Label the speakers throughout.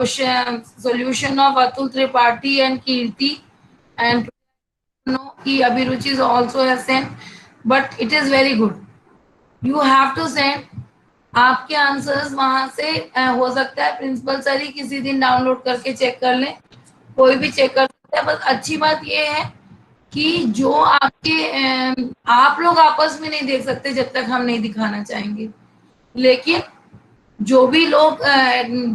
Speaker 1: solution of Atul Tripathi and Kirti, and know कि अभिरुचि also has sent, but it is very good. You have to send आपके answers वहां से हो सकता है प्रिंसिपल सर ही किसी दिन डाउनलोड करके चेक कर लें, कोई भी चेक कर सकता है। बस अच्छी बात ये है कि जो आपके आप लोग आपस में नहीं देख सकते जब तक हम नहीं दिखाना चाहेंगे, लेकिन जो भी लोग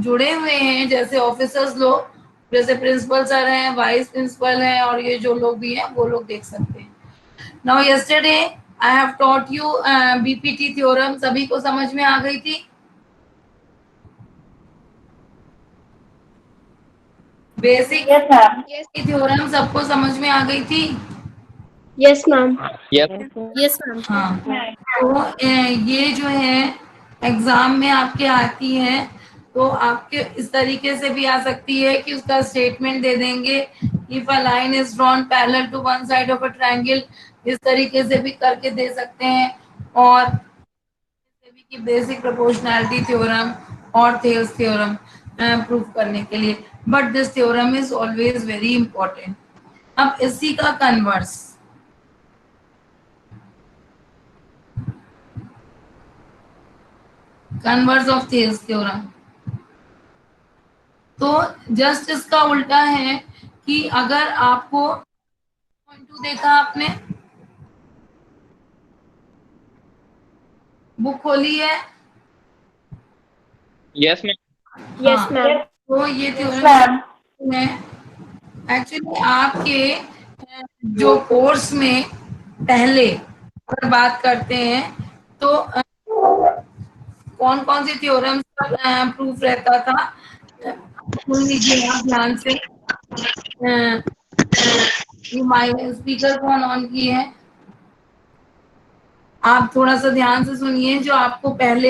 Speaker 1: जुड़े हुए हैं, जैसे ऑफिसर्स लोग, जैसे प्रिंसिपल सर हैं, वाइस प्रिंसिपल हैं, और ये जो लोग भी हैं वो लोग देख सकते हैं। Now yesterday I have taught you BPT theorem, सभी को समझ में आ गई थी? बेसिक थ्योरम सबको समझ में आ गई थी?
Speaker 2: Yes ma'am.
Speaker 3: Yes ma'am.
Speaker 1: हाँ, तो ये जो है एग्जाम में आपके आती है, तो आपके इस तरीके से भी आ सकती है कि उसका स्टेटमेंट दे देंगे, if a line is drawn parallel to one side of a triangle, इस तरीके से भी करके दे सकते हैं, और कि बेसिक प्रोपोर्शनैलिटी थ्योरम और थेल्स थ्योरम प्रूफ करने के लिए। But this theorem is always very important. अब इसी का converse, converse of Thales theorem, तो जस्ट इसका उल्टा है कि अगर आपको 2 देखा आपने, बुक खोली है?
Speaker 3: Yes ma'am.
Speaker 2: Yes ma'am.
Speaker 1: तो ये थ्योरम है एक्चुअली आपके जो कोर्स में पहले अगर बात करते हैं तो कौन कौन सी थ्योरम का प्रूफ रहता था, सुन लीजिए आप ध्यान से। स्पीकर कौन ऑन की है? आप थोड़ा सा ध्यान से सुनिए। जो आपको पहले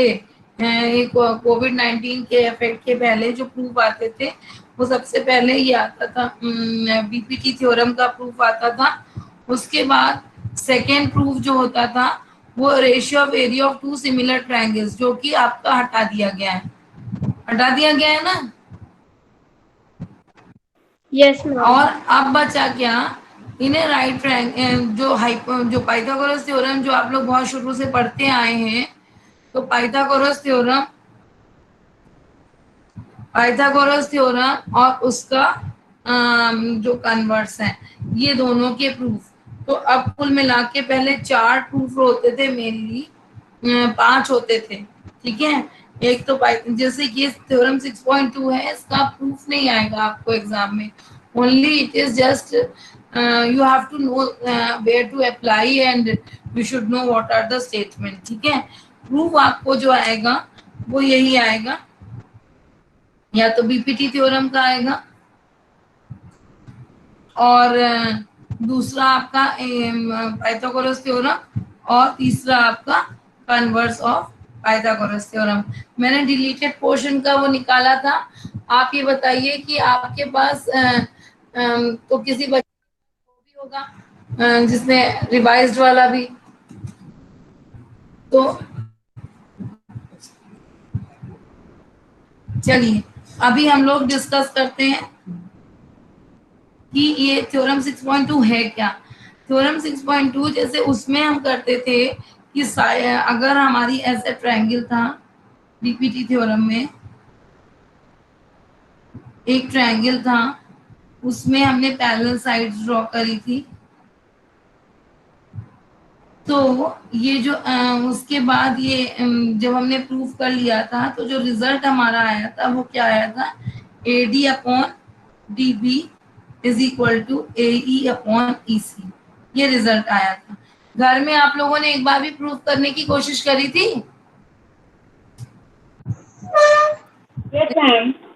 Speaker 1: एक कोविड-19 के इफेक्ट के पहले जो प्रूफ आते थे, वो सबसे पहले ये आता था, बीपीटी थ्योरम का प्रूफ आता था। उसके बाद सेकेंड प्रूफ जो होता था वो ratio of area of 2 similar triangles, जो कि आपका हटा दिया गया है, हटा दिया गया है ना।
Speaker 2: Yes ma'am.
Speaker 1: और अब बचा क्या, इन्हें राइट ट्रायंगल, जो पाइथागोरस थ्योरम जो आप लोग बहुत शुरू से पढ़ते आए हैं, तो पाइथागोरस थ्योरम और उसका जो कन्वर्स है, ये दोनों के प्रूफ। तो अब कुल मिला के पहले 4 प्रूफ होते थे, मेनली 5 होते थे, ठीक है। एक तो जैसे कि थ्योरम 6.2 है, इसका प्रूफ नहीं आएगा आपको एग्जाम में, only it is just you have to know where to apply and you should know what are the statement, ठीक है। प्रूफ आपको जो आएगा वो यही आएगा, या तो बीपीटी थ्योरम का आएगा, और दूसरा आपका पाइथागोरस थ्योरम, और तीसरा आपका कन्वर्स ऑफ पाइथागोरस थ्योरम। मैंने डिलीटेड पोर्शन का वो निकाला था। आप ये बताइए कि आपके पास तो किसी बच्चे को भी होगा जिसने रिवाइज्ड वाला भी, तो चलिए अभी हम लोग डिस्कस करते हैं कि ये थ्योरम 6.2 है क्या। थ्योरम 6.2 जैसे उसमें हम करते थे कि अगर हमारी ऐसा ट्रायंगल था, बीपीटी थ्योरम में एक ट्रायंगल था, उसमें हमने पैरेलल साइड्स ड्रॉ करी थी, तो ये जो उसके बाद ये जब हमने प्रूफ कर लिया था, तो जो रिजल्ट हमारा आया था वो क्या आया था, AD upon DB is equal to AE upon EC, ये रिजल्ट आया था। घर में आप लोगों ने एक बार भी प्रूफ करने की कोशिश करी थी?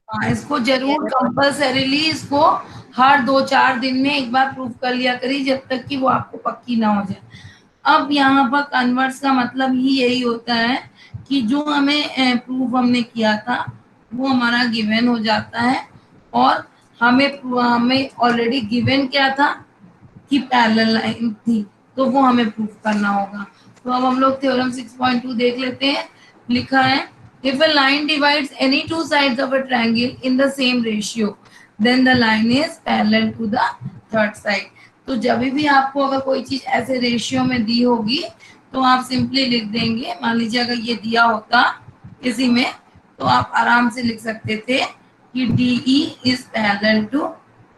Speaker 1: हाँ, इसको जरूर कंपल्सरीली इसको हर 2-4 दिन में एक बार प्रूफ कर लिया करी, जब तक कि वो आपको पक्की ना हो जाए। अब यहाँ पर कन्वर्स का मतलब ही यही होता है कि जो हमें प्रूफ हमने किया था वो हमारा गिवन हो जाता है, और हमें ऑलरेडी गिवन क्या था कि पैरेलल लाइन थी, तो वो हमें प्रूफ करना होगा। तो अब हम लोग थ्योरम 6.2 देख लेते हैं। लिखा है If a line divides any two sides of a triangle in the same ratio, then the line is parallel to the third side. तो जब भी आपको अगर कोई चीज ऐसे रेशियो में दी होगी तो आप सिंपली लिख देंगे, मान लीजिए अगर ये दिया होता इसी में तो आप आराम से लिख सकते थे कि DE is parallel to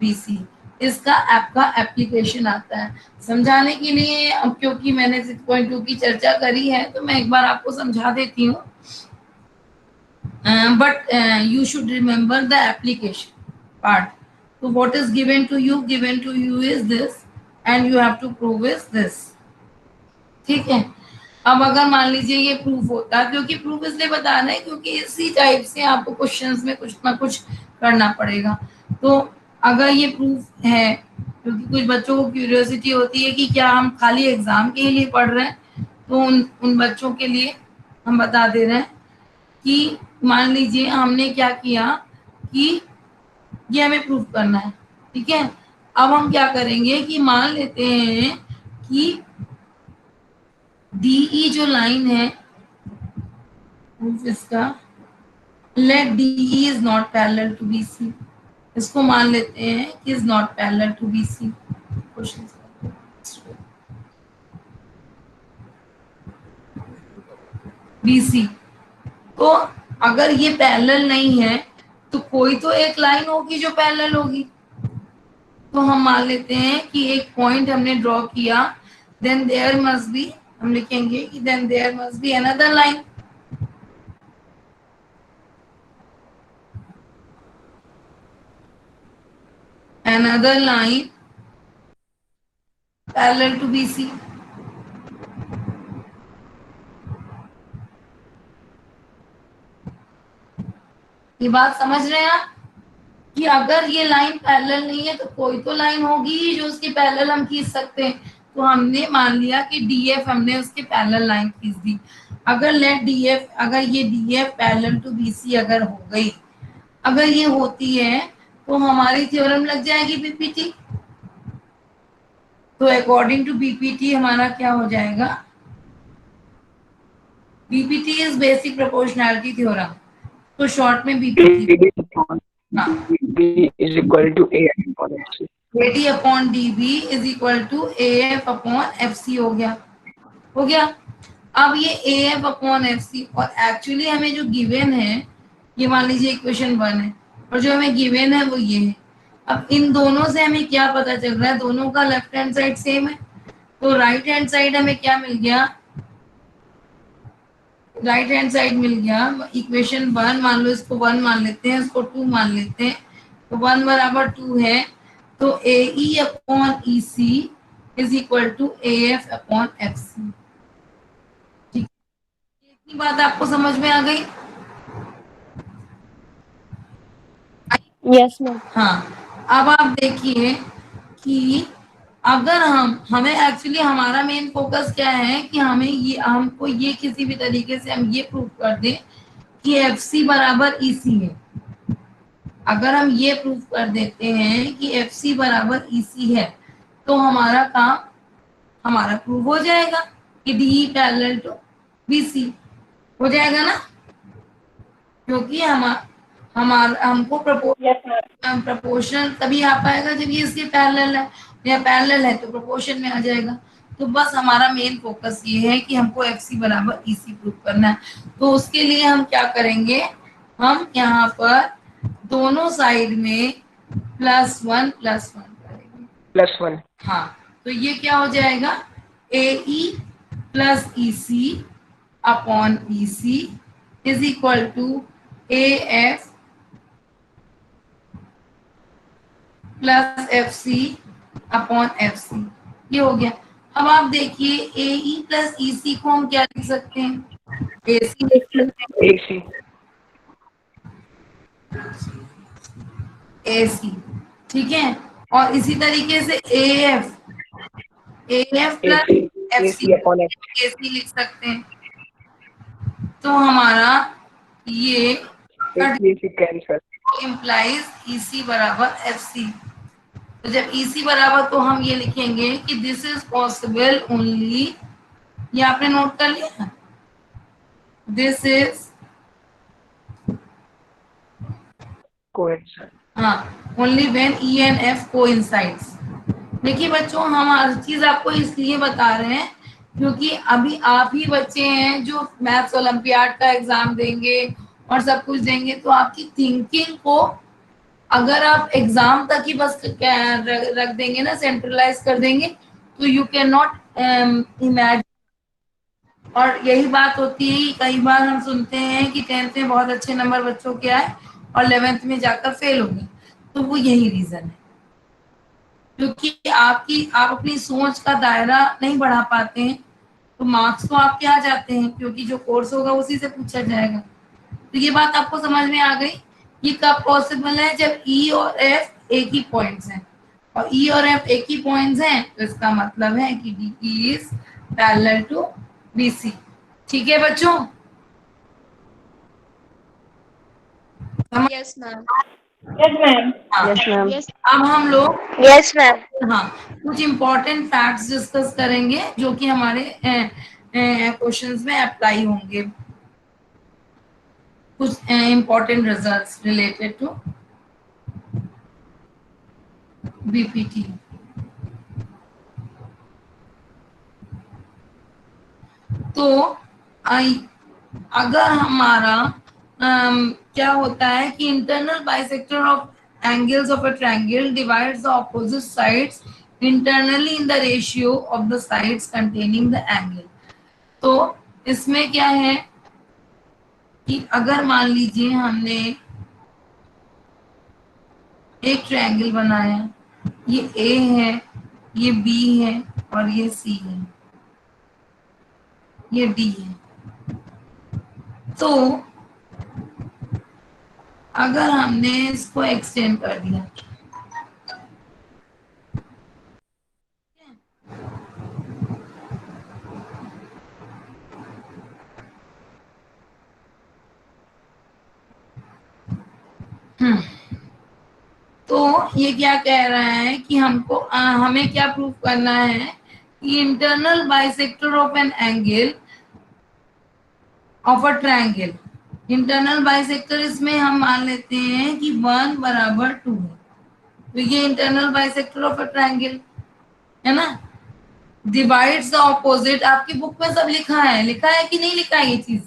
Speaker 1: BC। इसका आपका एप्लीकेशन आता है समझाने के लिए। अब क्योंकि मैंने 6.2 की चर्चा करी है तो मैं एक बार आपको समझा देती हूँ। But you should remember the application part. So what is given to you is this and you have to prove is this। ठीक है। अब अगर मान लीजिए ये प्रूफ होता, क्योंकि प्रूफ इसलिए बता रहे हैं क्योंकि इसी टाइप से आपको क्वेश्चंस में कुछ ना कुछ करना पड़ेगा। तो अगर ये प्रूफ है, क्योंकि कुछ बच्चों को क्यूरियोसिटी होती है कि क्या हम खाली एग्जाम के लिए पढ़ रहे हैं, तो उन बच्चों के लिए हम बता दे रहे हैं कि मान लीजिए हमने क्या किया कि ये हमें प्रूफ करना है। ठीक है। अब हम क्या करेंगे कि मान लेते हैं कि DE जो लाइन है प्रूफ इसका, let DE is not parallel to BC। इसको मान लेते हैं कि is not parallel to BC। Question BC। तो अगर ये पैरेलल नहीं है तो कोई तो एक लाइन होगी जो पैरेलल होगी। तो हम मान लेते हैं कि एक पॉइंट हमने ड्रॉ किया, देन देयर मस्ट बी, हम लिखेंगे कि then there must be another line. Another line parallel to BC। ये बात समझ रहे हैं आप कि अगर ये लाइन पैरेलल नहीं है तो कोई तो लाइन होगी जो उसके पैरेलल हम खींच सकते हैं। तो हमने मान लिया कि DF हमने उसके पैरेलल लाइन खींच दी। अगर लेट DF, अगर ये DF पैरेलल टू BC अगर हो गई, अगर ये होती है तो हमारी थ्योरम लग जाएगी PPT। तो अकॉर्डिंग टू BPT हमारा क्या हो जाएगा, BPT is basic proportionality theorem. तो शॉर्ट में BPT
Speaker 4: is equal to AF upon FC।
Speaker 1: AD upon DB is equal to AF upon FC हो गया। हो गया। अब ये AF अपॉन FC और एक्चुअली हमें जो गिवन है, ये मान लीजिए इक्वेशन 1 है और जो हमें गिवन है वो ये है। अब इन दोनों से हमें क्या पता चल रहा है, दोनों का लेफ्ट हैंड साइड सेम है। तो राइट हैंड साइड हमें क्या मिल गया, राइट हैंड साइड मिल गया इक्वेशन 1, मान लो इसको 1 मान लेते हैं, इसको 2 मान लेते हैं। तो 1 बराबर 2 है तो AE upon EC is equal to AF upon FC। ठीक, इतनी बात आपको समझ में आ गई?
Speaker 2: Yes, ma'am.
Speaker 1: हाँ। अब आप देखिए कि अगर हमें एक्चुअली हमारा मेन फोकस क्या है कि हमें ये, हमको ये किसी भी तरीके से हम ये प्रूव कर दें कि FC बराबर EC है। अगर हम ये प्रूव कर देते हैं कि FC बराबर EC है तो हमारा काम हमारा प्रूव हो जाएगा कि DE पैरेलल टू BC हो जाएगा ना, क्योंकि हमको प्रोपोर्शनल तभी आ पाएगा जब ये इसके पैरेलल है, या पैरेलल है तो प्रोपोर्शन में आ जाएगा। तो बस हमारा मेन फोकस ये है कि हमको FC बराबर EC प्रूव करना है। तो उसके लिए हम क्या करेंगे, हम यहाँ पर दोनों साइड में +1 करेंगे।
Speaker 4: +1।
Speaker 1: हाँ, तो ये क्या हो जाएगा, AE plus EC upon BC is equal to AF plus FC upon FC। ये हो गया। अब आप देखिए AE प्लस EC को हम क्या लिख सकते हैं, AC लिख सकते हैं,
Speaker 4: AC।
Speaker 1: AC। ठीक है। और इसी तरीके से AF plus FC
Speaker 4: upon FC।
Speaker 1: AC लिख सकते हैं। तो हमारा ये
Speaker 4: कैंसल।
Speaker 1: इम्प्लाइज EC बराबर FC। तो जब EC बराबर, तो हम ये लिखेंगे कि दिस इज पॉसिबल ओनली, ये आपने नोट कर लिया, दिस इज
Speaker 4: Coincide.
Speaker 1: हाँ, only when E and F coincides. देखिए बच्चों, हम हर चीज आपको इसलिए बता रहे हैं क्योंकि अभी आप ही बच्चे हैं जो मैथ्स ओलंपियाड का एग्जाम देंगे और सब कुछ देंगे, तो आपकी थिंकिंग को अगर आप एग्जाम तक ही बस रख देंगे ना, सेंट्रलाइज कर देंगे, तो यू कैन नॉट इमेजिन। और यही बात होती है कि कई बार हम सुनते हैं कि 10th में बहुत अच्छे नंबर बच्चों के आए और 11th में जाकर फेल हो गए, तो वो यही रीजन है, क्योंकि आप अपनी सोच का दायरा नहीं बढ़ा पाते हैं, तो मार्क्स तो आपके आ जाते हैं क्योंकि जो कोर्स होगा उसी से पूछा जाएगा। तो ये बात आपको समझ में आ गई। ये कब पॉसिबल है? जब ई और एफ एक ही पॉइंट्स हैं, और ई और एफ एक ही पॉइंट्स हैं, तो इसका मतलब है कि D is parallel to BC. ठीक है बच्चों?
Speaker 3: Yes, ma'am.
Speaker 2: Yes, ma'am.
Speaker 1: हाँ,
Speaker 4: Yes, ma'am.
Speaker 3: Yes.
Speaker 1: अब हम लोग
Speaker 2: Yes, ma'am.
Speaker 1: हाँ कुछ इम्पोर्टेंट फैक्ट्स डिस्कस करेंगे जो कि हमारे क्वेश्चंस में अप्लाई होंगे। कुछ important results related to BPT. तो अगर हमारा क्या होता है कि internal bisector of angles of a triangle divides the opposite sides internally in the ratio of the sides containing the angle. तो इसमें क्या है कि अगर मान लीजिए हमने एक ट्रायंगल बनाया, ये ए है, ये बी है और ये सी है, ये डी है, तो अगर हमने इसको एक्सटेंड कर दिया, तो ये क्या कह रहा है कि हमको हमें क्या प्रूफ करना है कि internal bisector of an angle of a triangle, internal bisector इसमें हम मान लेते हैं कि 1 बराबर 2 है, तो ये internal bisector of a triangle है ना। डिवाइड्स द ऑपोजिट, आपकी बुक में सब लिखा है कि नहीं लिखा है ये चीज?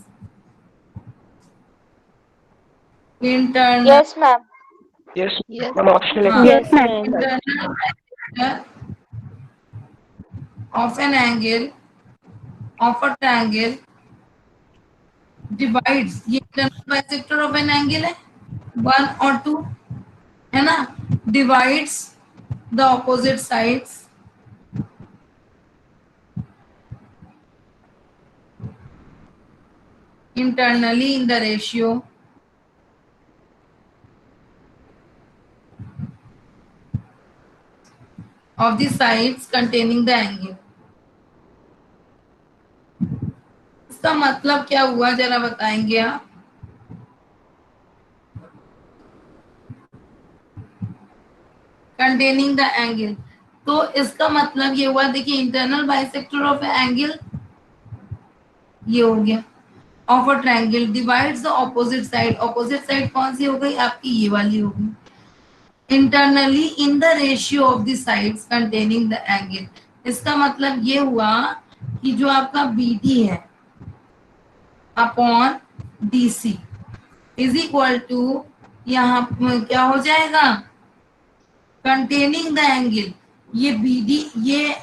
Speaker 1: Internal
Speaker 2: Yes, ma'am.
Speaker 4: Yes,
Speaker 3: Yes.
Speaker 4: ma'am. Optional
Speaker 1: हाँ,
Speaker 2: Yes,
Speaker 4: exercise.
Speaker 2: ma'am.
Speaker 1: Internal bisector of an angle of a triangle divides, ये internal bisector of an angle है 1 और 2 है ना, divides the opposite sides internally in the ratio of the sides containing the angle। इसका मतलब क्या हुआ जरा बताएंगे आप? कंटेनिंग द एंगल, तो इसका मतलब ये हुआ, देखिए इंटरनल बाइसेक्टर ऑफ एंगल ये हो गया, of a triangle divides the opposite side, opposite side कौन सी हो गई आपकी? ये वाली हो गई। Internally in the ratio of the sides containing the angle, इसका मतलब ये हुआ कि जो आपका BD है upon DC is equal to, यहाँ क्या हो जाएगा? कंटेनिंग द एंगल, ये BD,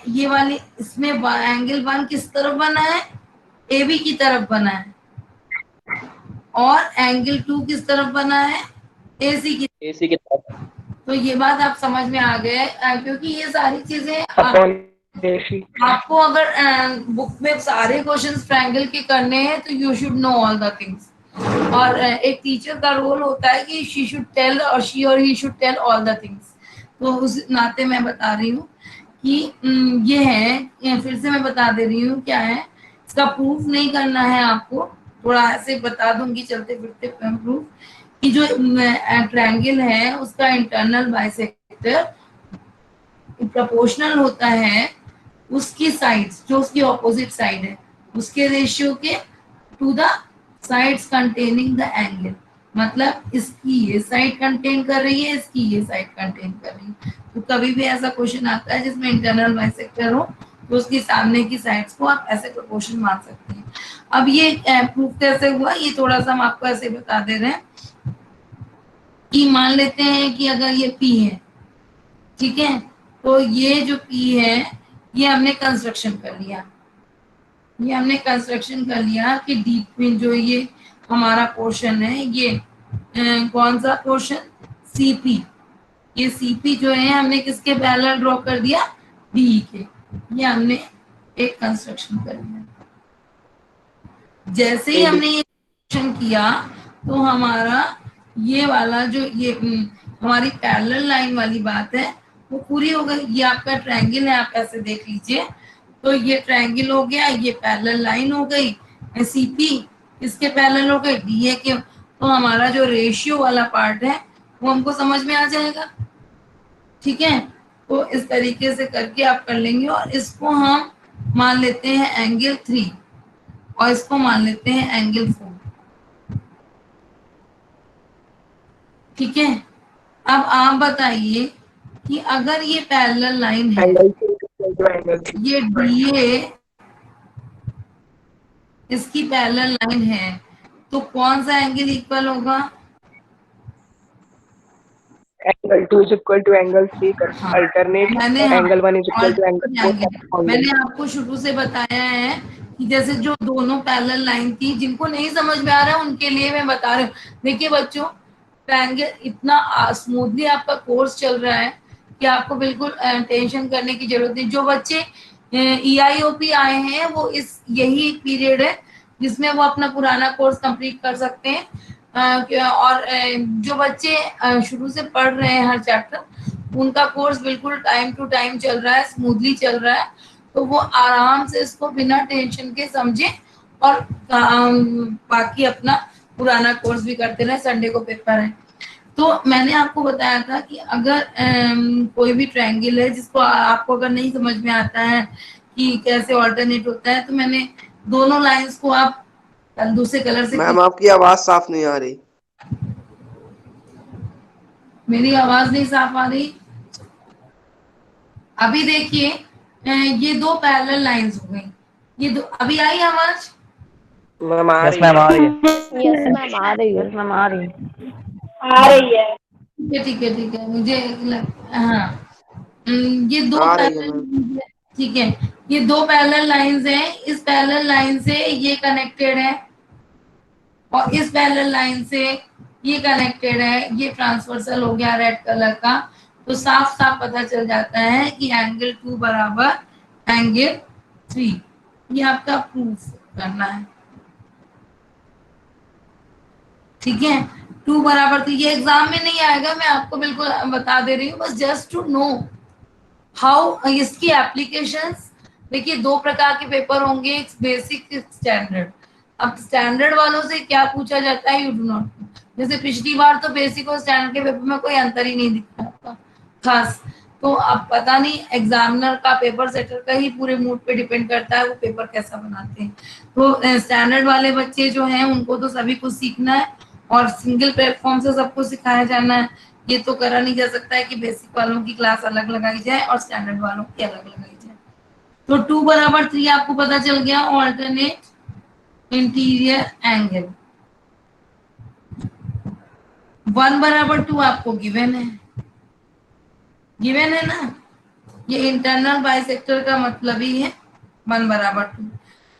Speaker 1: ये वाले इसमें एंगल 1 किस तरफ बना है? AB की तरफ बना है, और एंगल 2 किस तरफ बना है? AC की तरफ। तो ये बात आप समझ में आ गए, क्योंकि ये सारी चीजें
Speaker 4: Upon AC.
Speaker 1: आपको अगर बुक में सारे क्वेश्चंस ट्रायंगल के करने हैं तो you should know all the things. और एक टीचर का रोल होता है कि शी शुड टेल, और शी और he should tell all the things. तो उस नाते मैं बता रही हूँ कि ये है, फिर से मैं बता दे रही हूँ क्या है। इसका प्रूफ नहीं करना है आपको, थोड़ा ऐसे बता दूंगी चलते फिरते प्रूफ, कि जो ट्रायंगल है उसका इंटरनल बाइसेक्टर प्रोपोर्शनल होता है उसकी साइड्स, जो उसकी ऑपोजिट साइड है उसके रेशियो के to the sides containing the angle. मतलब इसकी ये साइड कंटेन कर रही है, इसकी ये साइड कंटेन कर रही है। तो कभी भी ऐसा क्वेश्चन आता है जिसमें इंटरनल बाइसेक्टर हो तो उसकी सामने की साइड्स को आप ऐसे क्वेश्चन मान सकते हैं। अब ये प्रूफ कैसे हुआ, ये थोड़ा सा हम आपको ऐसे बता दे रहे हैं कि मान लेते हैं कि अगर ये P है, ठीक है, तो ये जो P है ये हमने कंस्ट्रक्शन कर लिया, ये हमने कंस्ट्रक्शन कर लिया कि डीप में जो ये हमारा पोर्शन है, ये कौन सा पोर्शन, सीपी, ये सीपी जो है हमने किसके पैरेलल ड्रॉ कर दिया, डी के, ये हमने एक कंस्ट्रक्शन कर लिया। जैसे ही हमने ये कंस्ट्रक्शन किया तो हमारा ये वाला जो ये हमारी पैरेलल लाइन वाली बात है वो पूरी हो गई। ये आपका ट्रायंगल है, आप ऐसे देख लीजिए, तो ये ट्रायंगल हो गया, ये पैरेलल लाइन हो गई, सीपी इसके पैरेलल हो गई, डीए के, तो हमारा जो रेशियो वाला पार्ट है वो हमको समझ में आ जाएगा। ठीक है, तो इस तरीके से करके आप कर लेंगे और इसको हम मान लेते हैं एंगल 3 और इसको मान लेते हैं एंगल 4। ठीक है, अब आप बताइए कि अगर ये पैरेलल लाइन है, ये डीए इसकी पैरेलल लाइन है, तो कौन सा एंगल इक्वल होगा,
Speaker 4: angle 2 is equal to angle 3 कर
Speaker 1: हाँ,
Speaker 4: alternate angle 1 is equal to angle 4।
Speaker 1: मैंने आपको शुरू से बताया है कि जैसे जो दोनों पैरेलल लाइन थी, जिनको नहीं समझ में आ रहा है उनके लिए मैं बता रही हूँ। देखिए बच्चों, ट्रायंगल इतना स्मूथली आपका कोर्स चल रहा है कि आपको बिल्कुल टेंशन करने की जरूरत नहीं। जो बच्चे EIOP आए हैं वो इस यही एक पीरियड है जिसमें वो अपना पुराना कोर्स कंप्लीट कर सकते हैं। और जो बच्चे शुरू से पढ़ रहे हैं हर चैप्टर, उनका कोर्स बिल्कुल टाइम टू टाइम चल रहा है, स्मूथली चल रहा है, तो वो आराम से इसको बिना टेंशन के समझे और बाकी अपना पुराना कोर्स भी करते रहे। संडे को पेपर है, तो मैंने आपको बताया था कि अगर कोई भी ट्रायंगल है जिसको आपको अगर नहीं समझ में आता है कि कैसे ऑल्टरनेट होता है, तो मैंने दोनों लाइंस को आप दूसरे कलर से,
Speaker 5: मैम आपकी आवाज साफ नहीं आ रही।
Speaker 1: मेरी आवाज नहीं साफ आ रही। अभी देखिए, ये दो पैरेलल लाइंस हो गई, ये दो, अभी आई आवाज?
Speaker 4: मैम आ रही है।
Speaker 3: यस मैम आ रही है, मैम आ रही है,
Speaker 2: आ रही है।
Speaker 1: ठीक है ठीक है, मुझे हाँ, ये दो
Speaker 5: आ रही है मैम।
Speaker 1: पैरेलल, ठीक है, ये दो पैरेलल लाइंस हैं, इस पैरेलल लाइन से ये कनेक्टेड है और इस पैरेलल लाइन से ये कनेक्टेड है, ये ट्रांसवर्सल हो गया रेड कलर का। तो साफ साफ पता चल जाता है कि एंगल 2 बराबर एंगल 3, ये आपका प्रूफ करना है। ठीक है, 2 बराबर 3, ये एग्जाम में नहीं आएगा, मैं आपको बिल्कुल बता दे रही हूँ, बस जस्ट टू नो हाउ इसकी एप्लीकेशंस। देखिए, दो प्रकार के पेपर होंगे, एक बेसिक, एक स्टैंडर्ड। अब स्टैंडर्ड वालों से क्या पूछा जाता है, यू डू नॉट नो। जैसे पिछली बार तो बेसिक और स्टैंडर्ड के पेपर में कोई अंतर ही नहीं दिख रहा था खास, तो अब पता नहीं, एग्जामिनर का, पेपर सेटर का ही पूरे मूड पे डिपेंड करता है वो पेपर कैसा बनाते हैं। तो स्टैंडर्ड वाले बच्चे जो हैं उनको तो सभी कुछ सीखना है और सिंगल प्लेटफॉर्म से सबको सिखाया जाना है। ये तो करा नहीं जा सकता है कि बेसिक वालों की क्लास अलग लगाई जाए और स्टैंडर्ड वालों की अलग लगाई जाए। तो 2 बराबर 3 आपको पता चल गया, ऑल्टरनेट इंटीरियर एंगल। 1 बराबर 2 आपको गिवन है, गिवन है ना, ये इंटरनल बाइसेक्टर का मतलब ही है 1 बराबर 2।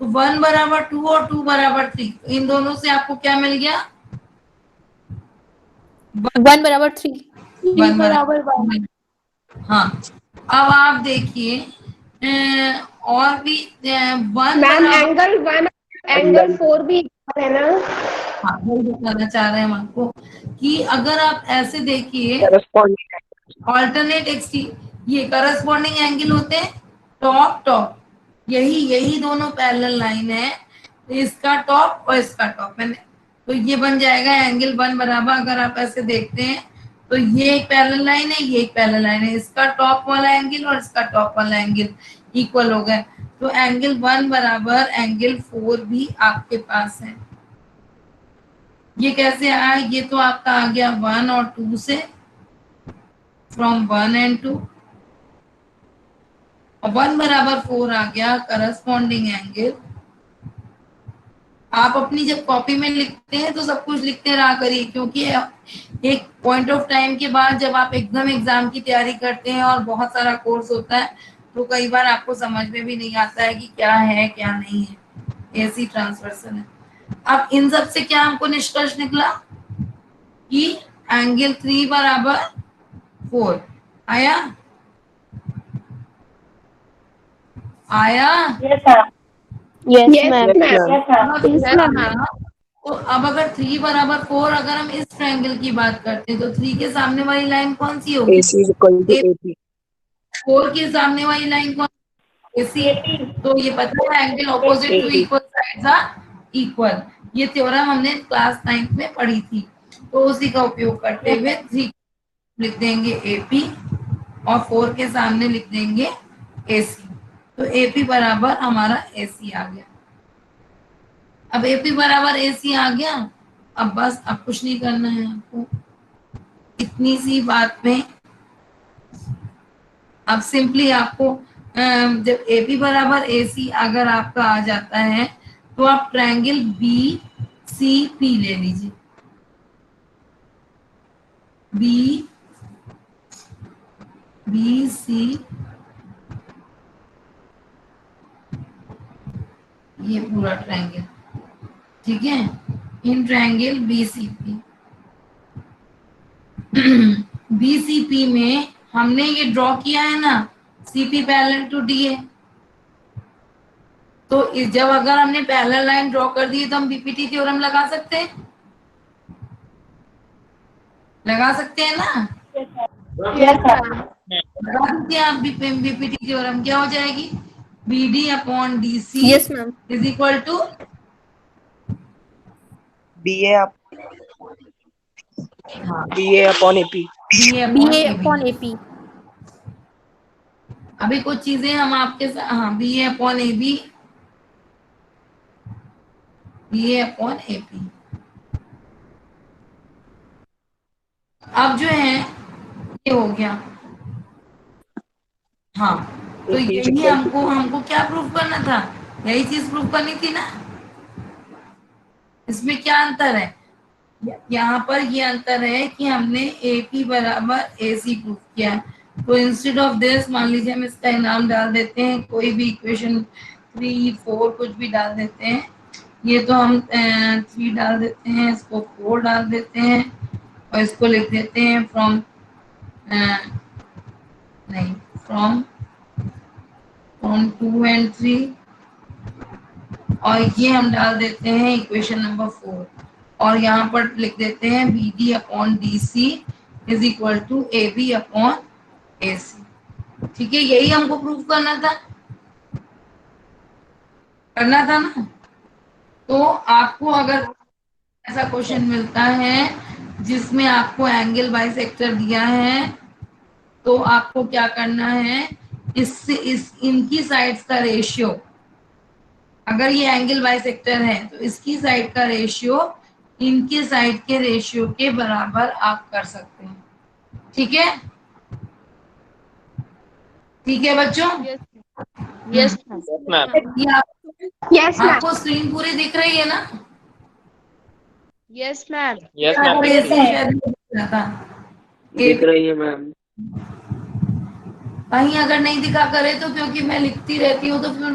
Speaker 1: तो 1 बराबर 2 और 2 बराबर 3, तो इन दोनों से आपको क्या मिल गया,
Speaker 3: 1 बराबर 3,
Speaker 1: 1 बराबर 1। हाँ, अब आप देखिए और भी 1
Speaker 2: मैम
Speaker 1: बराबर,
Speaker 2: एंगल 1 एंगल 4 भी इक्वल है ना?
Speaker 1: हाँ वही बताना चाह रहे हैं हम आपको कि अगर आप ऐसे देखिए,
Speaker 4: करस्पॉन्डिंग
Speaker 1: ऑल्टरनेट एक्सटी, ये करस्पॉन्डिंग एंगल होते हैं टॉप टॉप, यही यही दोनों पैरेलल लाइन है, तो इसका टॉप और इसका टॉप मैंने, तो ये बन जाएगा एंगल 1 बराबर, अगर आप ऐसे देखते हैं तो ये एक पैरेलल लाइन है, ये एक पैरेलल लाइन है, इसका टॉप वाला एंगल और इसका टॉप वाला एंगल इक्वल हो गए, तो एंगल 1 बराबर एंगल 4 भी आपके पास है। ये कैसे आया? ये तो आपका आ गया 1 और 2 से, फ्रॉम 1 एंड 2, और 1 बराबर 4 आ गया करस्पॉन्डिंग एंगल। आप अपनी जब कॉपी में लिखते हैं तो सब कुछ लिखते रहा करिए, क्योंकि एक पॉइंट ऑफ टाइम के बाद जब आप एकदम एग्जाम की तैयारी करते हैं और बहुत सारा कोर्स होता है, तो कई बार आपको समझ में भी नहीं आता है कि क्या है क्या नहीं है। ऐसी ट्रांसवर्सल है। अब इन सब से क्या हमको निष्कर्ष निकला कि एंगल 3 बराबर 4 आया। आया
Speaker 2: Yes, sir.
Speaker 3: Yes,
Speaker 2: Yes,
Speaker 3: ma'am.
Speaker 2: ma'am. Yes, sir.
Speaker 1: अब
Speaker 2: Yes, ma'am.
Speaker 1: तो अब अगर 3 बराबर 4 अगर हम इस ट्रायंगल की बात करते हैं तो 3 के सामने वाली लाइन कौन सी होगी?
Speaker 4: AC is equal to
Speaker 1: A.
Speaker 4: AP.
Speaker 1: 4 के सामने वाली लाइन कौन? एसी। तो ये पता है angle opposite to
Speaker 4: AP.
Speaker 1: Equal sides are equal. ये थ्योरम हमने क्लास 9 में पढ़ी थी, तो उसी का उपयोग करते हुए 3 लिख देंगे एपी और 4 के सामने लिख देंगे एसी। तो एपी बराबर हमारा एसी आ गया। अब एपी बराबर एसी आ गया। अब बस अब कुछ नहीं करना है आपको, इतनी सी बात में अब सिंपली आपको जब एपी बराबर एसी अगर आपका आ जाता है तो आप ट्रायंगल बी सी पी ले लीजिए। बी बी सी, ये पूरा ट्रायंगल, ठीक है। In triangle B C P, BCP में हमने ये ड्रॉ किया है ना, सीपी पैरेलल टू डी है। तो जब अगर हमने पैरेलल लाइन ड्रॉ कर दी तो हम बीपीटी थ्योरम लगा सकते हैं, लगा सकते हैं ना।
Speaker 2: Yes, sir.
Speaker 1: लगा सकते हैं आप बीपीटी थ्योरम। क्या हो जाएगी? B D upon D C
Speaker 3: Yes, ma'am.
Speaker 1: Is equal to
Speaker 5: BA up
Speaker 4: BA upon AP.
Speaker 1: B A upon
Speaker 3: BA
Speaker 1: A B.
Speaker 3: upon AP.
Speaker 1: अभी कुछ चीजें हम आपके साथ, हाँ, B A upon A B, B A upon A P. अब जो है ये हो गया। हाँ, तो
Speaker 4: AP is
Speaker 1: यही
Speaker 4: equal to
Speaker 1: हमको हमको क्या प्रूव करना था? यही चीज प्रूव करनी थी ना। इसमें क्या अंतर है? यहाँ पर ये अंतर है कि हमने AP बराबर AC प्रूव किया। तो इंस्टेड ऑफ दिस मान लीजिए हम इसका नाम डाल देते हैं, कोई भी इक्वेशन 3 4 कुछ भी डाल देते हैं। ये तो हम 3 डाल देते हैं, इसको 4 डाल देते हैं और इसको लिख देते हैं फ्रॉम नहीं, फ्रॉम 2 एंड 3, और ये हम डाल देते हैं इक्वेशन नंबर 4, और यहाँ पर लिख देते हैं B D upon D C is equal to A B upon A C. ठीक है, यही हमको प्रूफ करना था, ना। तो आपको अगर ऐसा क्वेश्चन मिलता है जिसमें आपको एंगल बाइसेक्टर दिया है, तो आपको क्या करना है, इससे इनकी साइड्स का रेशियो, अगर ये एंगल बाइसेक्टर है तो इसकी साइड का रेशियो इनकी साइड के रेशियो के बराबर आप कर सकते हैं। ठीक है, ठीक है बच्चों।
Speaker 3: Yes, ma'am.
Speaker 4: Yes, ma'am.
Speaker 1: ये
Speaker 2: Yes, ma'am.
Speaker 1: आपको स्क्रीन पूरी दिख रही है ना?
Speaker 3: Yes, ma'am.
Speaker 4: Yes, ma'am.
Speaker 1: अगर ऐसे शायद नहीं दिख रहा था।
Speaker 4: दिख रही है मैम।
Speaker 1: कहीं अगर नहीं दिखा करे तो, क्योंकि मैं लिखती रहती हूँ तो फिर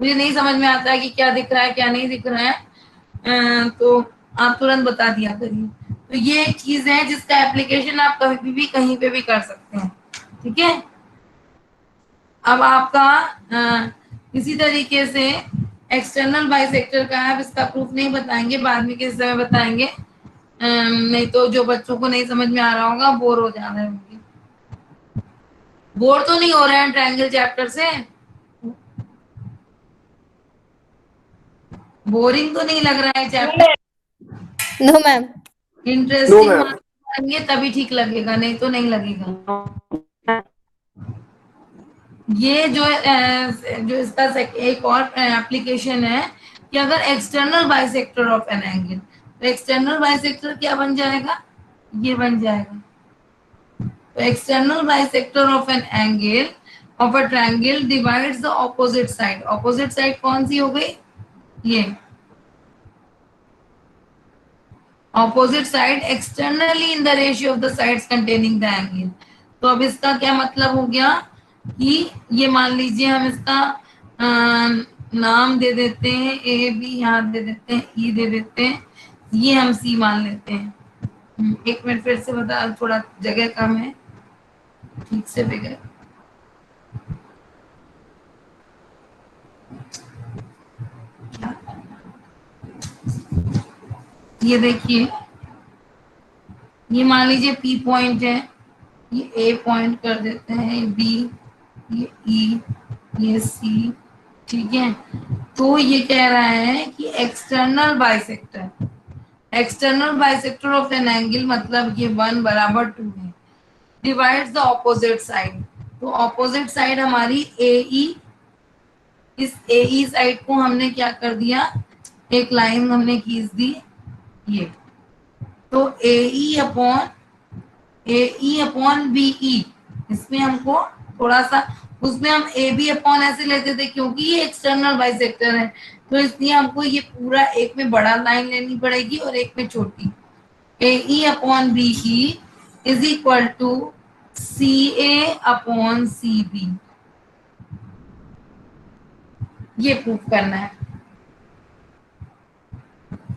Speaker 1: मुझे नहीं समझ में आता है कि क्या दिख रहा है क्या नहीं दिख रहा है, तो आप तुरंत बता दिया करिए। तो ये एक चीज है जिसका एप्लीकेशन आप कभी भी कहीं पे भी कर सकते हैं। ठीक है, अब आपका इसी तरीके से एक्सटर्नल बाइसेक्टर का है, अब इसका प्रूफ नहीं बताएंगे, बाद में किस समय बताएंगे, नहीं तो जो बच्चों को नहीं समझ में आ रहा होगा बोर हो जा रहे होंगे। बोर तो नहीं हो रहे हैं ट्रायंगल चैप्टर से? बोरिंग तो नहीं लग रहा है chapter?
Speaker 3: No, ma'am.
Speaker 1: Interesting
Speaker 4: No, ma'am.
Speaker 1: करेंगे तभी ठीक लगेगा, नहीं तो नहीं लगेगा। ये जो इसका एक और एप्लीकेशन है कि अगर external bisector of an angle, तो एक्सटर्नल बाइसेक्टर क्या बन जाएगा, ये बन जाएगा। तो external bisector of an angle of a triangle divides the opposite side. Opposite side कौन सी हो गई, ये opposite side externally in the ratio of the sides containing the angle. तो अब इसका क्या मतलब हो गया कि ये मान लीजिए हम इसका नाम दे देते हैं, ए बी यहाँ दे देते हैं, ई दे देते हैं, ये हम सी मान लेते हैं। एक मिनट फिर से बता, थोड़ा जगह कम है, ठीक से फिगर। ये देखिए, ये मान लीजिए पी पॉइंट है, ये ए पॉइंट कर देते हैं, बी, ये ई, ये सी, ठीक है। तो ये कह रहा है कि external bisector of an angle, मतलब ये 1 बराबर 2 है, डिवाइड्स द ऑपोजिट साइड। तो ऑपोजिट साइड हमारी ए ई, इस ए ई साइड को हमने क्या कर दिया, एक लाइन हमने खींच दी, ये। तो ए ई अपॉन बी ई, इसमें हमको थोड़ा सा, उसमें हम ए बी अपॉन ऐसे लेते थे क्योंकि ये एक्सटर्नल बाइसेक्टर है, तो इसलिए हमको ये पूरा एक में बड़ा लाइन लेनी पड़ेगी और एक में छोटी। A E upon B E is equal to C A upon C B, ये प्रूफ करना है।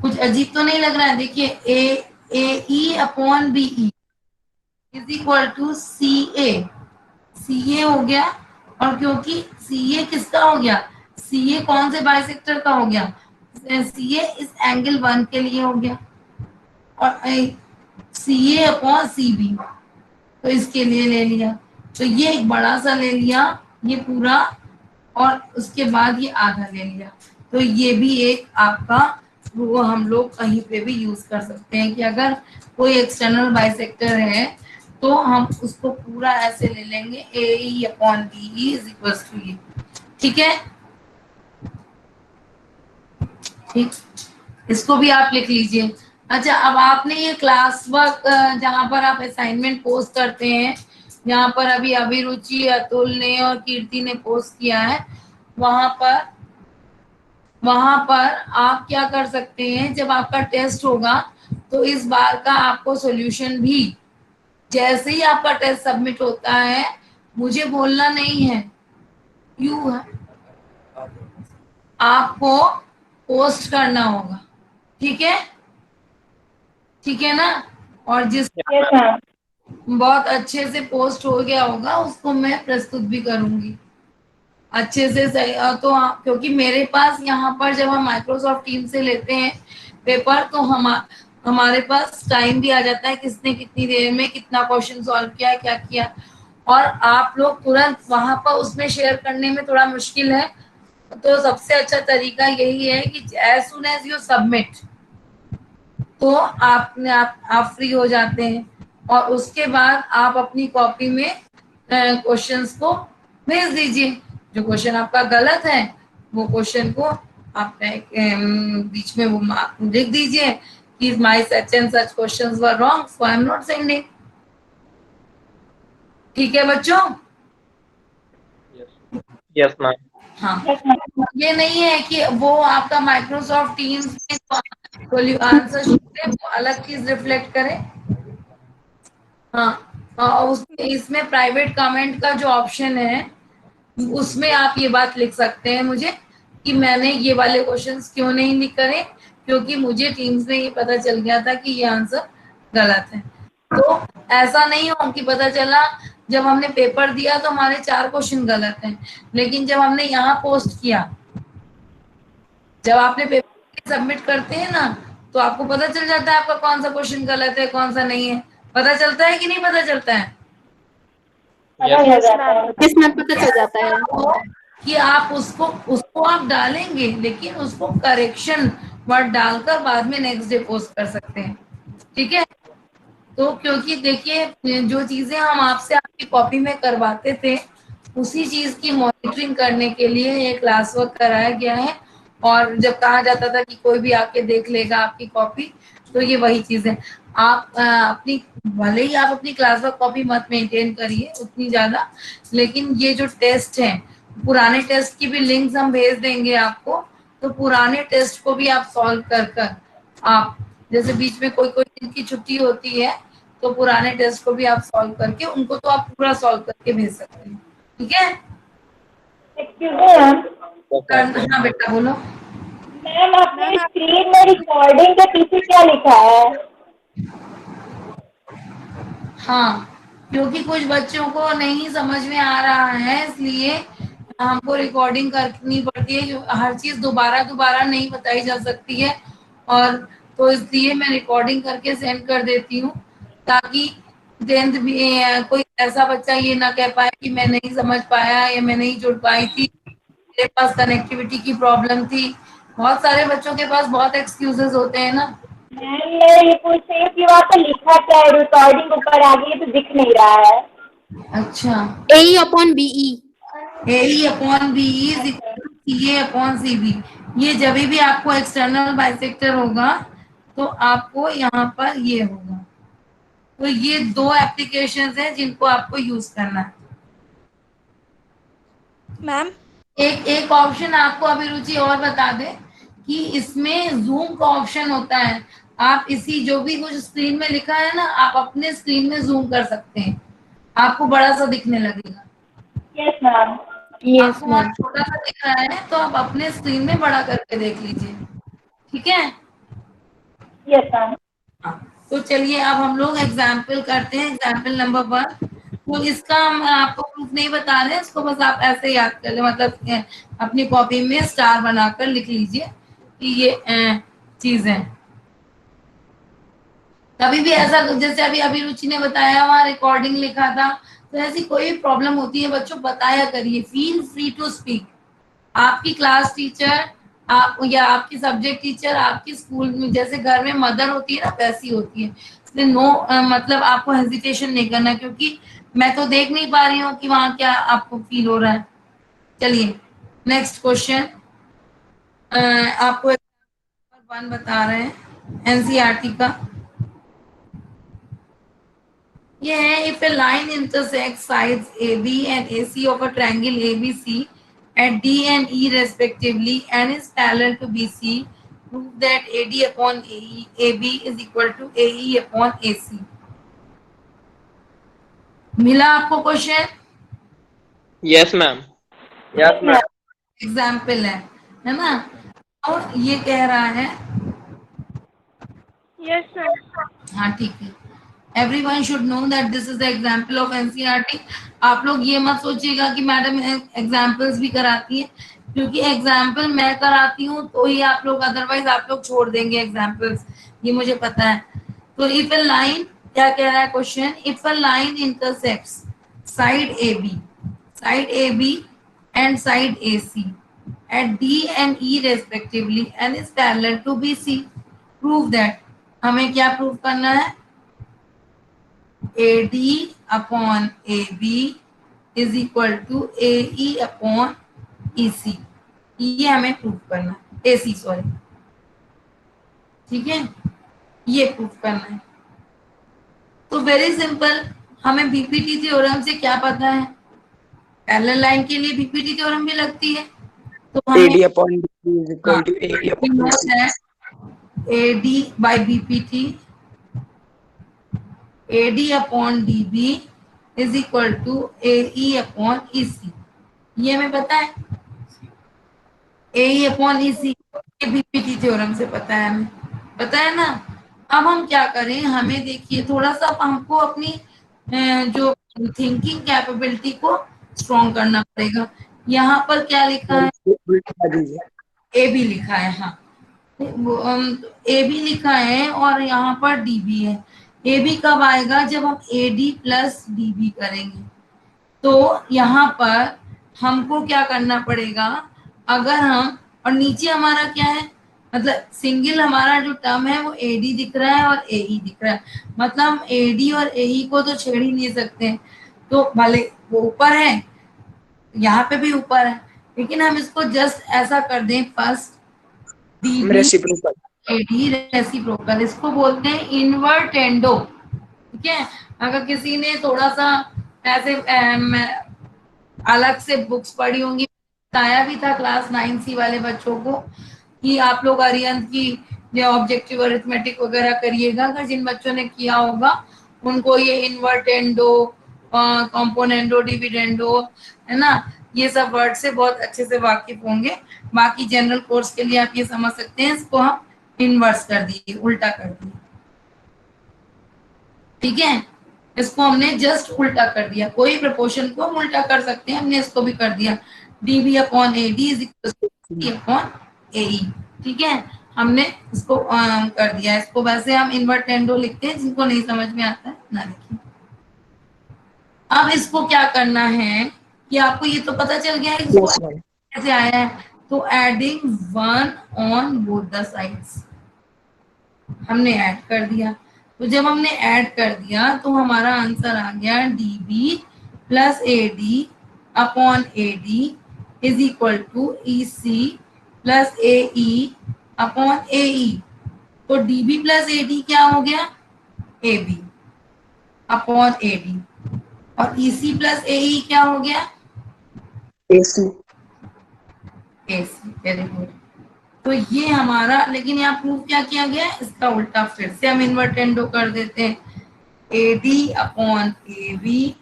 Speaker 1: कुछ अजीब तो नहीं लग रहा है, देखिए A E upon B E is equal to C A हो गया, और क्योंकि सी ए किसका हो गया, सी ए कौन से बाइसेक्टर का हो गया, सी ए इस एंगल 1 के लिए हो गया, और सी ए अपॉन सी बी तो इसके लिए ले लिया। तो ये एक बड़ा सा ले लिया, ये पूरा, और उसके बाद ये आधा ले लिया। तो ये भी एक आपका, वो हम लोग कहीं पे भी यूज कर सकते हैं कि अगर कोई एक्सटर्नल बाइसेक्टर है तो हम उसको पूरा ऐसे ले लेंगे, A E upon B E is equal to ये, ठीक है। ठीक, इसको भी आप लिख लीजिए। अच्छा, अब आपने ये क्लास वर्क जहाँ पर आप असाइनमेंट पोस्ट करते हैं, यहाँ पर अभी अभिरुचि, अतुल ने और कीर्ति ने पोस्ट किया है, वहां पर आप क्या कर सकते हैं, जब आपका टेस्ट होगा तो इस बार का आपको सॉल्यूशन भी, जैसे ही आपका टेस्ट सबमिट होता है, मुझे बोलना नहीं है, यू है, आपको पोस्ट करना होगा, ठीक है, ठीक है ना। और जिस बहुत अच्छे से पोस्ट हो गया होगा उसको मैं प्रस्तुत भी करूंगी अच्छे से, सही। तो क्योंकि मेरे पास यहाँ पर जब हम माइक्रोसॉफ्ट टीम से लेते हैं पेपर, तो हमारे पास टाइम भी आ जाता है, किसने कितनी देर में कितना क्वेश्चन सॉल्व किया, क्या किया, और आप लोग तुरंत वहां पर उसमें शेयर करने में थोड़ा मुश्किल है। तो सबसे अच्छा तरीका यही है कि as soon as you submit, तो आप फ्री हो जाते हैं, और उसके बाद आप अपनी कॉपी में क्वेश्चंस को भेज दीजिए। जो क्वेश्चन आपका गलत है वो क्वेश्चन को आप बीच में वो लिख दीजिए कि my such and such questions were wrong, so I am not sending. ठीक है बच्चों?
Speaker 4: Yes ma'am.
Speaker 1: हाँ, ये नहीं है कि वो आपका माइक्रोसॉफ्ट टीम्स में आंसर शीट है वो अलग चीज रिफ्लेक्ट करे। हाँ, इसमें प्राइवेट कमेंट का जो ऑप्शन है उसमें आप ये बात लिख सकते हैं मुझे कि मैंने ये वाले क्वेश्चंस क्यों नहीं लिख करे, क्योंकि मुझे टीम्स में ये पता चल गया था कि ये आंसर गलत है। तो ऐसा नहीं हो कि पता चला जब हमने पेपर दिया तो हमारे 4 क्वेश्चन गलत हैं, लेकिन जब हमने यहाँ पोस्ट किया, जब आपने पेपर सबमिट करते हैं ना, तो आपको पता चल जाता है आपका कौन सा क्वेश्चन गलत है, कौन सा नहीं है। पता चलता है कि नहीं पता चलता है?
Speaker 3: इसमें पता चल जाता है
Speaker 1: कि आप उसको आप डालेंगे, लेकिन उसको करेक्शन वर्ड डालकर बाद में नेक्स्ट डे पोस्ट कर सकते हैं, ठीक है। तो क्योंकि देखिए जो चीजें हम आपसे आपकी कॉपी में करवाते थे उसी चीज की मॉनिटरिंग करने के लिए ये क्लास वर्क कराया गया है, और जब कहा जाता था कि कोई भी आके देख लेगा आपकी कॉपी, तो ये वही चीज है। आप अपनी, भले ही आप अपनी क्लास वर्क कॉपी मत मेंटेन करिए उतनी ज्यादा, लेकिन ये जो टेस्ट हैं, पुराने टेस्ट की भी लिंक्स हम भेज देंगे आपको, तो पुराने टेस्ट को भी आप सॉल्व कर कर, आप जैसे बीच में कोई कोई दिन की छुट्टी होती है, तो पुराने टेस्ट को भी आप सॉल्व करके उनको तो आप पूरा सॉल्व करके भेज सकते हैं। ठीक है?
Speaker 2: Excuse me ma'am.
Speaker 1: हाँ बेटा बोलो।
Speaker 2: मैम आपने स्क्रीन में रिकॉर्डिंग के पीछे क्या लिखा है?
Speaker 1: हाँ, क्योंकि कुछ बच्चों को नहीं समझ में आ रहा है, इसलिए हमको रिकॉर्डिंग करनी पड़ती है। हर चीज दोबारा दोबारा नहीं बताई जा सकती है, और तो इसलिए मैं रिकॉर्डिंग करके सेंड कर देती हूँ, ताकि टेंथ भी कोई ऐसा बच्चा ये ना कह पाए कि मैं नहीं समझ पाया या मैं नहीं जुड़ पाई थी, मेरे पास कनेक्टिविटी की प्रॉब्लम थी। बहुत सारे बच्चों के पास बहुत एक्सक्यूजेस होते हैं ना।
Speaker 2: मैम मैं ये पूछ रही हूँ कि वहाँ पे लिखा क्या है? रिकॉर्डिंग ऊपर आ गई है तो दिख नहीं रहा है।
Speaker 1: अच्छा,
Speaker 3: AE/BE।
Speaker 1: AE upon BE is equal to CA upon CB। ये जब भी आपको एक्सटर्नल बाइसेक्टर होगा तो आपको यहाँ पर ये होगा। तो ये दो एप्लीकेशंस हैं जिनको आपको यूज करना है।
Speaker 6: मैम
Speaker 1: एक एक ऑप्शन आपको अभिरुचि और बता दे कि इसमें जूम का ऑप्शन होता है। आप इसी जो भी कुछ स्क्रीन में लिखा है ना, आप अपने स्क्रीन में जूम कर सकते हैं, आपको बड़ा सा दिखने लगेगा।
Speaker 2: Yes ma'am.
Speaker 3: यस
Speaker 1: आपको वहाँ
Speaker 3: मैम।
Speaker 1: छोटा सा दिख रहा है तो आप अपने स्क्रीन में बड़ा करके देख लीजिए। ठीक है?
Speaker 2: Yes ma'am.
Speaker 1: हाँ, तो चलिए अब हम लोग एग्जाम्पल करते हैं, एग्जाम्पल नंबर 1। तो इसका हम आपको प्रूफ नहीं बता रहे हैं, इसको बस आप ऐसे याद कर ले, मतलब अपनी कॉपी में स्टार बनाकर लिख लीजिए कि ये चीज है। कभी भी ऐसा, जैसे अभी अभिरुचि ने बताया वहाँ रिकॉर्डिंग लिखा था, तो ऐसी कोई भी प्रॉब्लम होती है बच्चों बताया करिए, फील फ्री टू स्पीक। आपकी क्लास टीचर, आप या आपकी सब्जेक्ट टीचर आपकी स्कूल में जैसे घर में मदर होती है ना, वैसी होती है। इसलिए नो मतलब आपको हेजिटेशन नहीं करना, क्योंकि मैं तो देख नहीं पा रही हूँ कि वहाँ क्या आपको फील हो रहा है। चलिए नेक्स्ट क्वेश्चन, आपको 1 बता रहे हैं एनसीईआरटी का। ये है, if a line intersects sides AB and AC of a triangle ABC at D and E respectively and is parallel to BC, prove that AD upon AE, AB is equal to AE upon AC। मिला आपको question?
Speaker 4: Yes ma'am.
Speaker 2: Yes ma'am.
Speaker 1: Example है ना? और ये कह रहा है,
Speaker 6: yes ma'am.
Speaker 1: हाँ ठीक है, everyone should know that this is the example of NCERT. आप लोग ये मत सोचिएगा कि मैडम एग्जाम्पल्स भी कराती है, क्योंकि एग्जाम्पल मैं कराती हूँ तो ही आप लोग, अदरवाइज आप लोग छोड़ देंगे एग्जाम्पल्स, ये मुझे पता है। तो इफ ए लाइन, क्या कह रहा है question, if a line intersects side A B and side A C at D and E respectively and is parallel to BC, prove that। हमें क्या प्रूव करना है? AD upon AB is equal to AE upon EC, ये हमें prove करना है, AC sorry, ठीक है, ये प्रूव करना है। तो वेरी सिंपल, हमें बीपीटी थ्योरम से क्या पता है? पैरेलल लाइन के लिए बीपीटी थ्योरम भी लगती है, तो हमें
Speaker 4: AD upon BC is equal to AE upon AC।
Speaker 1: AD by BPT, AD upon DB is equal to AE upon EC, ये हमें पता है। AE अपॉन EC ये बीपीटी थ्योरम से पता है, हमें पता है ना। अब हम क्या करें, हमें देखिए थोड़ा सा हमको अपनी जो थिंकिंग कैपेबिलिटी को स्ट्रॉन्ग करना पड़ेगा। यहाँ पर क्या लिखा है?
Speaker 4: बता दीजिए।
Speaker 1: ए बी लिखा है, हाँ ए बी लिखा है, और यहाँ पर डी बी है। ए बी कब आएगा? जब हम A D plus D B करेंगे। तो यहाँ पर हमको क्या करना पड़ेगा, अगर हम, और नीचे हमारा क्या है, मतलब सिंगल हमारा जो टर्म है वो ए डी दिख रहा है और ए ई दिख रहा है, मतलब हम ए डी और ए ई को तो छेड़ ही नहीं सकते। तो भले वो ऊपर है, यहाँ पे भी ऊपर है, लेकिन हम इसको जस्ट ऐसा कर दें first DB
Speaker 4: reciprocal.
Speaker 1: AD reciprocal, इसको बोलते हैं इन्वर्टेंडो। ठीक है, अगर किसी ने थोड़ा सा ऐसे अलग से बुक्स पढ़ी होंगी, बताया भी था क्लास 9C वाले बच्चों को कि आप लोग अरिहंत की जो ऑब्जेक्टिव अरिथमेटिक वगैरह करिएगा। अगर जिन बच्चों ने किया होगा उनको ये इन्वर्टेंडो, कॉम्पोनेंडो, डिविडेंडो, है ना, ये सब वर्ड से बहुत अच्छे से वाकिफ होंगे। बाकी जनरल कोर्स के लिए आप ये समझ सकते हैं, इसको हम इनवर्स कर दिए, उल्टा कर दिए। ठीक है, इसको हमने जस्ट उल्टा कर दिया। कोई प्रपोर्शन को हम उल्टा कर सकते हैं, हमने इसको भी कर दिया। DB upon A D is equal to C upon A E. ठीक है, हमने इसको कर दिया। इसको वैसे हम इन्वर्टेंडो लिखते हैं, जिनको नहीं समझ में आता है ना लिखिए। अब इसको क्या करना है कि आपको ये तो पता चल गया है इसको कैसे आया है। तो adding 1 on both the sides, हमने ऐड कर दिया। तो जब हमने ऐड कर दिया तो हमारा आंसर आ गया DB plus A D upon A D is equal to E C plus A E upon A E. तो डीबी प्लस ए डी क्या हो गया, A B upon A D, और E C plus A E क्या हो गया,
Speaker 4: AC.
Speaker 1: A C. Very good. तो ये हमारा, लेकिन यहाँ प्रूफ क्या किया गया है, इसका उल्टा फिर से हम इन्वर्टेंडो कर देते हैं। A D upon A B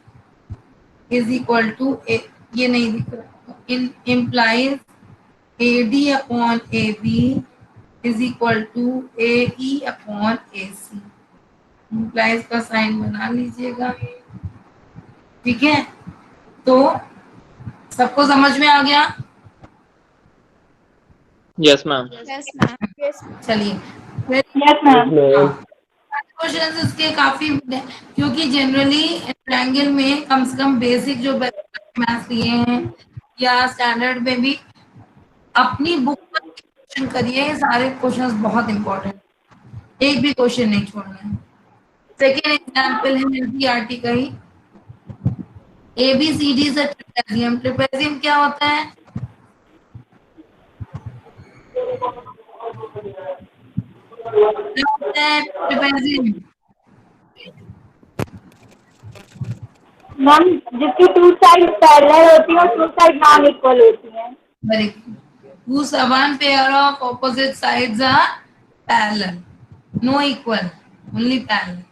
Speaker 1: is equal to, ये नहीं दिख रहा, इन implies A D upon A B is equal to A E upon A C. Implies का साइन बना लीजिएगा। ठीक है, तो सबको समझ में आ गया?
Speaker 4: Yes ma'am.
Speaker 1: चलिए,
Speaker 2: यस मैम।
Speaker 1: क्वेश्चन इसके काफी हैं, क्योंकि जनरली ट्रायंगल में कम से कम बेसिक जो मैथ्स लिए हैं या स्टैंडर्ड में भी अपनी बुक पर क्वेश्चन करिए। सारे क्वेश्चंस बहुत इंपॉर्टेंट, एक भी क्वेश्चन नहीं छोड़ना है। सेकेंड एग्जाम्पल है एनसीईआरटी का ही, ABCD से ट्रिपेजियम। ट्रिपेजियम क्या होता है? क्या होता है ट्रिपेजियम?
Speaker 2: मैम जिसकी 2 साइड पैरेलल होती है और 2 साइड नॉन इक्वल होती हैं।
Speaker 1: Very good. Whose one pair of opposite sides are parallel. No equal, only parallel.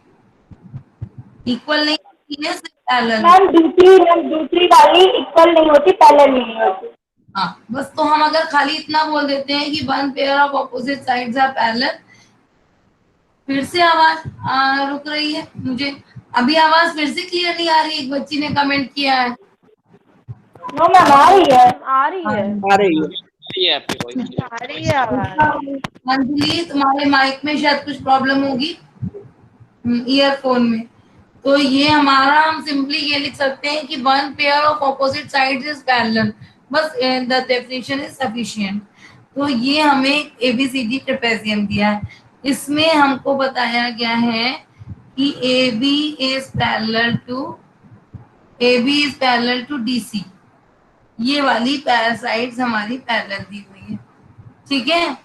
Speaker 1: Equal नहीं होती है, सिर्फ parallel।
Speaker 2: मैम दूसरी वाली इक्वल नहीं होती, पैरेलल नहीं होती।
Speaker 1: हाँ, बस तो हम अगर खाली इतना बोल देते हैं कि one pair of opposite sides are parallel. फिर से आवाज रुक रही है मुझे, अभी आवाज फिर से क्लियर नहीं आ रही। एक बच्ची ने कमेंट किया है।
Speaker 2: नो मैम आ रही है।
Speaker 6: आ रही है।
Speaker 4: आ रही है आपकी वॉइस।
Speaker 6: आ रही है आवाज।
Speaker 1: अंजलि, तुम्हारे माइक में शायद कुछ प्रॉब्लम होगी, ईयरफोन में। तो ये हमारा, हम सिंपली ये लिख सकते हैं कि one pair of opposite sides is parallel, बस द डेफिनेशन इज सफिशिएंट। तो ये हमें ABCD ट्रेपेजियम दिया है। इसमें हमको बताया गया है कि AB is parallel to DC। ये वाली साइड्स हमारी पैरेलल दी हुई है। ठीक है,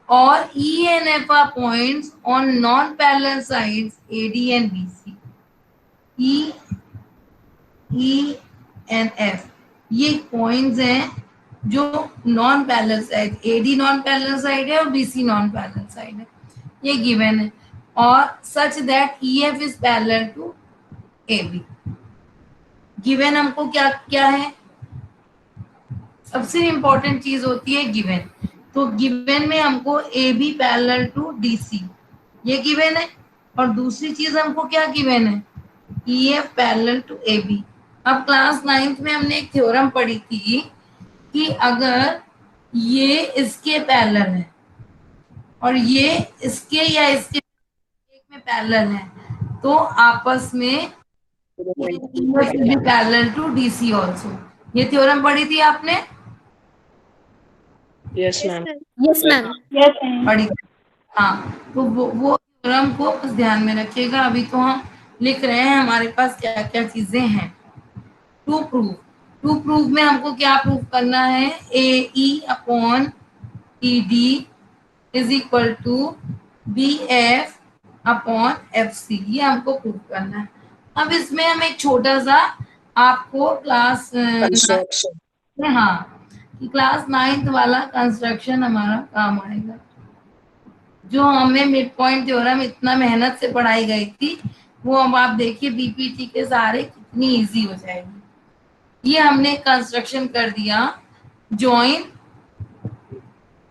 Speaker 1: और E and F are points on non-parallel sides AD and BC। E and F ये पॉइंट्स हैं जो non parallel side, AD non parallel side है और BC नॉन पैरेलल साइड है, ये गिवन है। और such that EF is parallel to AB। Given हमको क्या क्या है, सबसे इंपॉर्टेंट चीज होती है गिवन। तो गिवन में हमको AB पैरेलल टू DC ये गिवन है, और दूसरी चीज हमको क्या गिवन है, EF पैरेलल टू AB। अब क्लास 9th में हमने एक थ्योरम पढ़ी थी कि अगर ये इसके पैरेलल है और ये इसके या इसके एक में पैरेलल है, तो आपस में पैरेलल टू DC आल्सो। ये थ्योरम पढ़ी थी आपने?
Speaker 4: Yes ma'am.
Speaker 3: Yes ma'am.
Speaker 2: Yes ma'am.
Speaker 1: पढ़ी। हाँ, तो वो थ्योरम को बस ध्यान में रखिएगा। अभी तो हम लिख रहे हैं हमारे पास क्या क्या चीजें हैं। टू प्रूफ में हमको क्या प्रूफ करना है, AE upon ED is equal to B F upon F C, ये हमको प्रूव करना है। अब इसमें हम एक छोटा सा आपको क्लास हाँ कि क्लास 9th वाला कंस्ट्रक्शन हमारा काम आएगा, जो हमें मिड पॉइंट थ्योरम इतना मेहनत से पढ़ाई गई थी, वो अब आप देखिए बीपीटी के सहारे कितनी इजी हो जाएगी। ये हमने कंस्ट्रक्शन कर दिया, जॉइन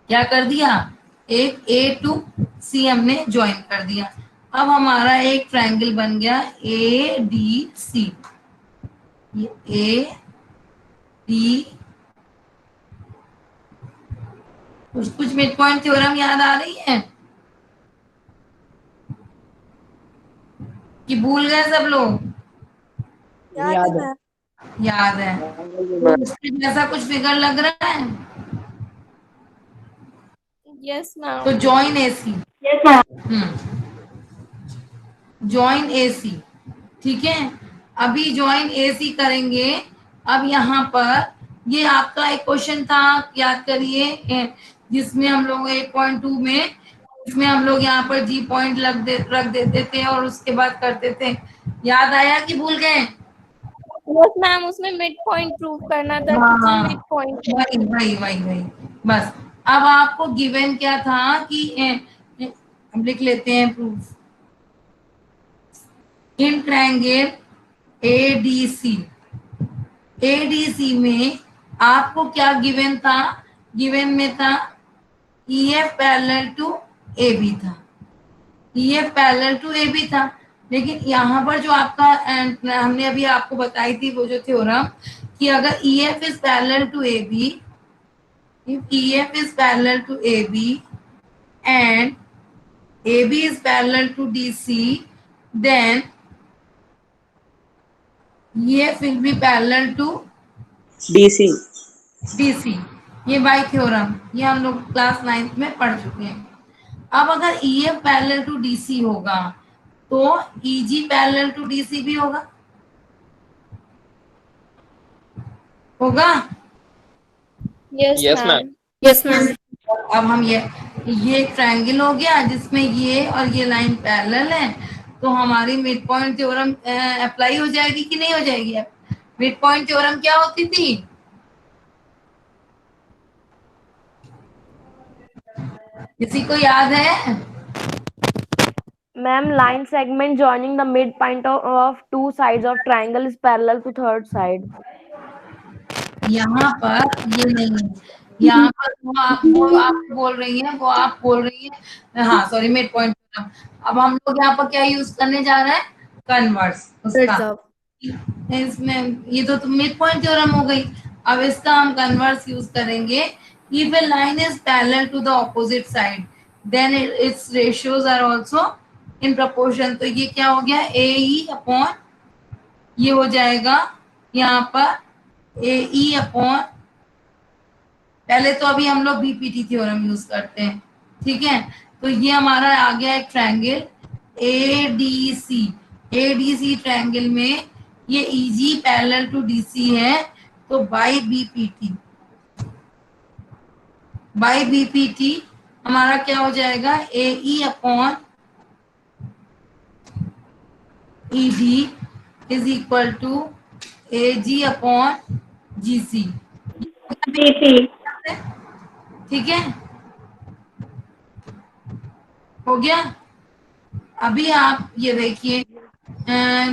Speaker 1: क्या कर दिया, एक ए टू सी हमने ज्वाइन कर दिया। अब हमारा एक ट्रायंगल बन गया ए डी सी, ये ए डी, कुछ मिड पॉइंट थ्योरम याद आ रही है कि भूल गए सब लोग?
Speaker 6: याद है।
Speaker 1: याद है। तो इसके जैसा कुछ फिगर लग रहा है?
Speaker 6: Yes ma'am.
Speaker 1: तो join AC,
Speaker 2: yes ma'am.
Speaker 1: Join AC, ठीक है। अभी जॉइन एसी करेंगे। अब यहाँ पर ये आपका एक क्वेश्चन था, याद करिए, जिसमें हम लोग 8.2 में, इसमें हम लोग यहाँ पर जी पॉइंट रख देते थे और उसके बाद करते थे। याद आया कि भूल गए?
Speaker 6: यस मैम, उसमें मिड पॉइंट प्रूव करना था।
Speaker 1: हाँ,
Speaker 6: मिड पॉइंट
Speaker 1: वही बस। अब आपको गिवन क्या था कि हम लिख लेते हैं proof, in triangle ADC, ADC में आपको क्या गिवन था? गिवन में था EF पैरेलल टू AB था, EF पैरेलल टू AB था। लेकिन यहाँ पर जो आपका हमने अभी आपको बताई थी वो जो थ्योरम, कि अगर EF is parallel to AB, if EF is parallel to AB and AB is parallel to DC, then EF will be parallel to
Speaker 5: DC।
Speaker 1: DC। ये बाई थ्योरम, ये हम लोग क्लास 9th में पढ़ चुके हैं। अब अगर EF पैरेलल टू DC होगा तो EG पैरेलल टू DC भी होगा, होगा?
Speaker 6: Yes ma'am.
Speaker 3: Yes ma'am.
Speaker 1: अब हम ये ट्रायंगल हो गया जिसमें ये और ये लाइन पैरेलल है, तो हमारी मिड पॉइंट थ्योरम अप्लाई हो जाएगी कि नहीं हो जाएगी? मिड पॉइंट थ्योरम क्या होती थी? किसी को याद है?
Speaker 7: Ma'am, line segment joining the midpoint of two sides of triangle is parallel to third side.
Speaker 1: यहाँ पर ये नहीं है, यहाँ पर वो आप बोल रही हैं, वो आप बोल रही हैं, हाँ सॉरी, मिड पॉइंट थ्योरम। अब हम लोग यहाँ पर क्या यूज करने जा रहे हैं? कन्वर्स उसका। इसमें ये तो मिड पॉइंट थ्योरम हो गई। अब इसका हम कन्वर्स यूज करेंगे। If a line is parallel to the opposite side then its ratios are also in proportion. तो ये क्या हो गया? AE अपॉन, ये हो जाएगा यहाँ पर AE अपॉन, पहले तो अभी हम लोग बीपीटी थ्योरम यूज करते हैं, ठीक है। तो ये हमारा आ गया एक ट्रायंगल ADC, ADC ट्रायंगल में ये EG पैरेलल टू DC है, तो बाई बीपीटी हमारा क्या हो जाएगा? AE upon ED is equal to AG upon GC, ठीक है, हो गया। अभी आप ये देखिए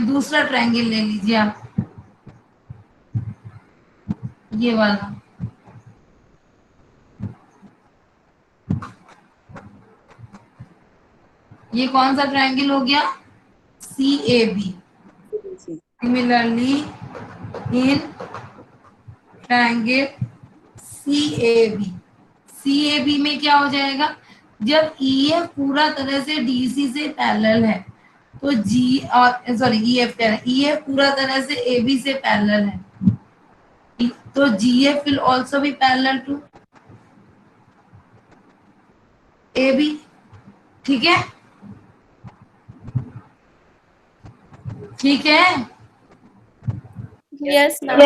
Speaker 1: दूसरा ट्रायंगल ले लीजिए आप, ये वाला, ये कौन सा ट्रायंगल हो गया? CAB। Similarly in triangle CAB में क्या हो जाएगा? जब EF पूरा तरह से DC से पैरेलल है तो EF पूरा तरह से AB से पैरेलल है, तो GF will also be parallel to AB, ठीक है, ठीक है।
Speaker 6: Yes ma'am.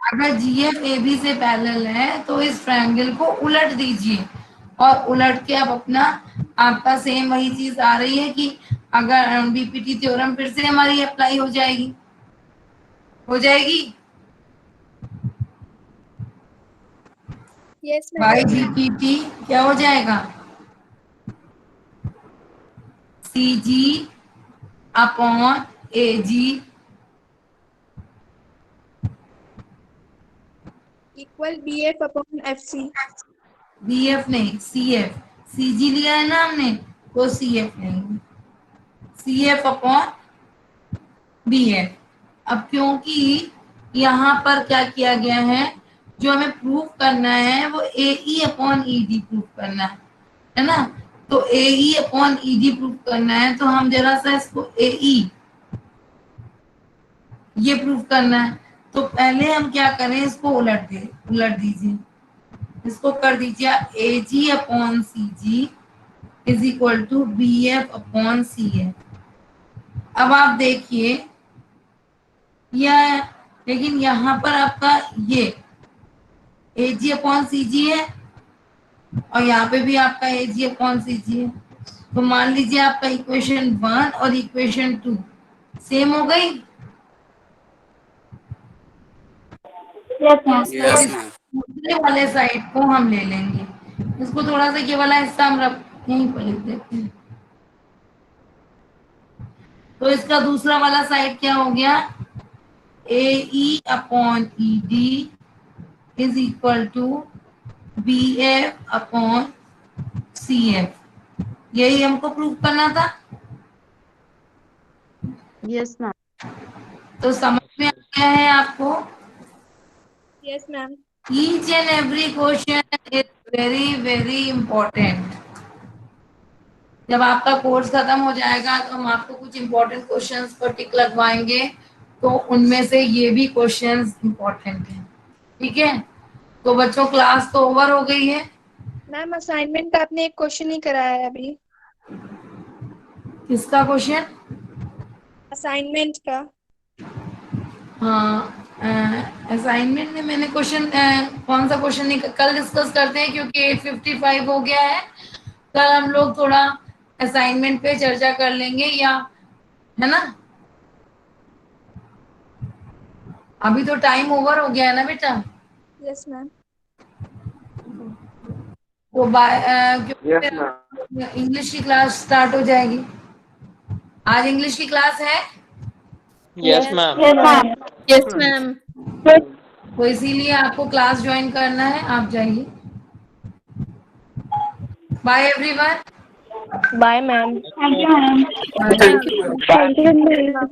Speaker 1: अगर GF AB से पैरेलल है तो इस ट्रायंगल को उलट दीजिए और उलट के अब अपना आपका सेम वही चीज आ रही है कि अगर बीपीटी थ्योरम फिर से हमारी अप्लाई हो जाएगी, हो जाएगी
Speaker 6: Yes, ma'am.
Speaker 1: बाई बीपीटी क्या हो जाएगा, C G upon A G
Speaker 6: Equal BF upon FC.
Speaker 1: B F नहीं सी एफ, सी जी लिया है ना हमने तो सी एफ नहीं, C F upon B F. अब क्योंकि यहाँ पर क्या किया गया है, जो हमें प्रूफ करना है वो A E upon E D proof करना है ना, तो A E upon E D proof करना है, तो हम जरा सा इसको ए ई ये प्रूफ करना है, तो पहले हम क्या करें, इसको उलट दीजिए, इसको कर दीजिए A G upon C G is equal to B F upon C F. अब आप देखिए यह, लेकिन यहाँ पर आपका ये ए जी अपॉन सी जी है और यहाँ पे भी आपका ए जी अपॉन सी जी है, तो मान लीजिए आपका इक्वेशन 1 और इक्वेशन 2 सेम हो गई।
Speaker 2: Yes ma'am.
Speaker 8: Yes ma'am.
Speaker 1: दूसरे वाले साइड को हम ले लेंगे, इसको थोड़ा सा ये वाला हिस्सा हम यहीं पर लिख देते हैं, तो इसका दूसरा वाला साइड क्या हो गया, A E upon E D is equal to B F upon C F, यही हमको प्रूव करना था।
Speaker 7: Yes ma'am.
Speaker 1: तो समझ में आ गया है आपको,
Speaker 6: Yes, ma'am.
Speaker 1: each and every question is very very important। जब आपका कोर्स खत्म हो जाएगा तो हम आपको कुछ इम्पोर्टेंट क्वेश्चंस पर टिक लगवाएंगे, तो उनमें से ये भी क्वेश्चंस इम्पोर्टेंट हैं, ठीक है। तो बच्चों क्लास तो ओवर हो गई है।
Speaker 6: मैम असाइनमेंट का आपने एक क्वेश्चन ही कराया है अभी।
Speaker 1: किसका क्वेश्चन?
Speaker 6: असाइनमेंट का।
Speaker 1: हाँ असाइनमेंट में मैंने क्वेश्चन कौन सा क्वेश्चन नहीं, कल डिस्कस करते हैं क्योंकि 8:55 हो गया है, कल हम लोग थोड़ा असाइनमेंट पे चर्चा कर लेंगे, या है ना, अभी तो टाइम ओवर हो गया है ना बेटा।
Speaker 6: Yes ma'am.
Speaker 1: तो
Speaker 5: यस मैम।
Speaker 1: इंग्लिश की क्लास स्टार्ट हो जाएगी। आज इंग्लिश की क्लास है,
Speaker 4: yes ma'am.
Speaker 2: Yes ma'am.
Speaker 3: Yes ma'am.
Speaker 1: तो इसीलिए आपको क्लास ज्वाइन करना है, आप जाइए। Bye everyone.
Speaker 7: Bye ma'am.
Speaker 2: Thank you ma'am.
Speaker 3: Thank you.
Speaker 2: Thank you ma'am.